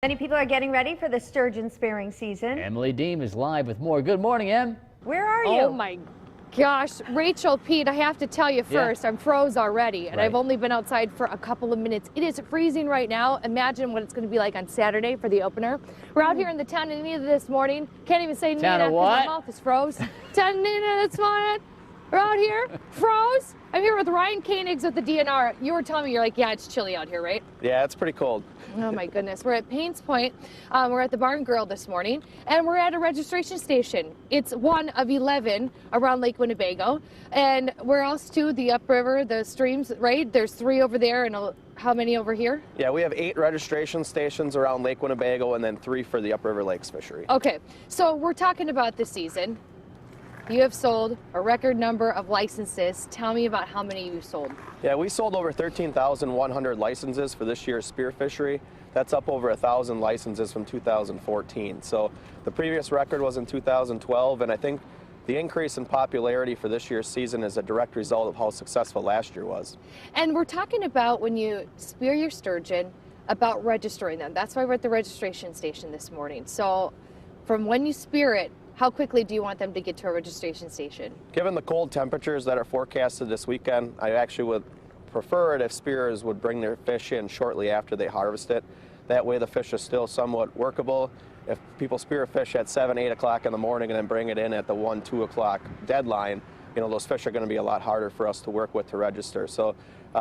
Many people are getting ready for the sturgeon spearing season. Emily Deem is live with more. Good morning, Em. Where are you? Oh my gosh, Rachel, Pete, I have to tell you first, I'm froze already, and I've only been outside for a couple of minutes. It is freezing right now. Imagine what it's going to be like on Saturday for the opener. We're out here in the town of Neenah this morning. Can't even say Neenah because my mouth is froze. Town of Neenah this morning. We're out here, froze. I'm here with Ryan Koenigs with the DNR. You were telling me, you're like, yeah, it's chilly out here, right? Yeah, it's pretty cold. Oh my goodness. We're at Paynes Point. We're at the Barn Grill this morning, and we're at a registration station. It's one of 11 around Lake Winnebago. And where else too? The upriver, the streams, right? There's 3 over there, and how many over here? Yeah, we have 8 registration stations around Lake Winnebago and then 3 for the upriver lakes fishery. Okay, so we're talking about this season. You have sold a record number of licenses. Tell me about how many you sold. Yeah, we sold over 13,100 licenses for this year's spear fishery. That's up over 1,000 licenses from 2014. So the previous record was in 2012, and I think the increase in popularity for this year's season is a direct result of how successful last year was. And we're talking about when you spear your sturgeon, about registering them. That's why we're at the registration station this morning. So from when you spear it, how quickly do you want them to get to a registration station? Given the cold temperatures that are forecasted this weekend, I actually would prefer it if spearers would bring their fish in shortly after they harvest it. That way the fish is still somewhat workable. If people spear a fish at 7, 8 o'clock in the morning and then bring it in at the 1, 2 o'clock deadline, you know, those fish are going to be a lot harder for us to work with to register. So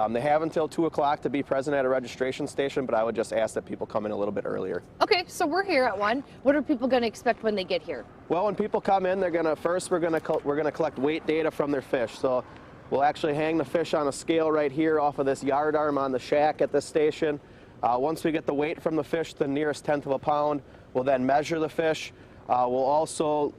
they have until 2 o'clock to be present at a registration station, but I would just ask that people come in a little bit earlier. Okay, so we're here at 1. What are people going to expect when they get here? Well, when people come in, they're going to first we're going to collect weight data from their fish. So we'll actually hang the fish on a scale right here off of this yard arm on the shack at this station. Once we get the weight from the fish, the nearest 1/10 of a pound, we'll then measure the fish. We'll also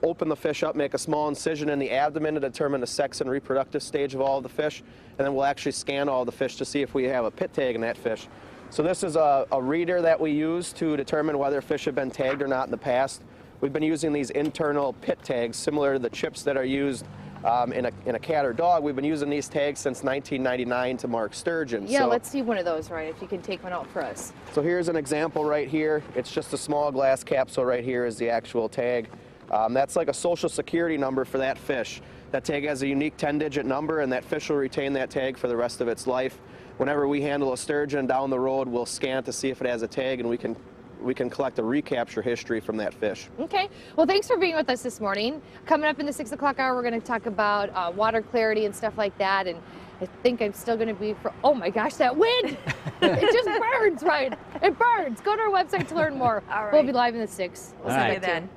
open the fish up, make a small incision in the abdomen to determine the sex and reproductive stage of all of the fish, and then we'll actually scan all the fish to see if we have a pit tag in that fish. So this is a reader that we use to determine whether fish have been tagged or not in the past. We've been using these internal pit tags, similar to the chips that are used in a cat or dog. We've been using these tags since 1999 to mark sturgeon. Yeah, so let's see one of those, Ryan, if you can take one out for us. So here's an example right here. It's just a small glass capsule right here is the actual tag. That's like a social security number for that fish. That tag has a unique 10-digit number, and that fish will retain that tag for the rest of its life. Whenever we handle a sturgeon down the road, we'll scan it to see if it has a tag, and we can collect a recapture history from that fish. Okay, well, thanks for being with us this morning. Coming up in the 6 o'clock hour, we're going to talk about water clarity and stuff like that, and I think I'm still going to be oh my gosh, that wind! It just burns, right? It burns. Go to our website to learn more. All right. We'll be live in the 6. We'll see you you then.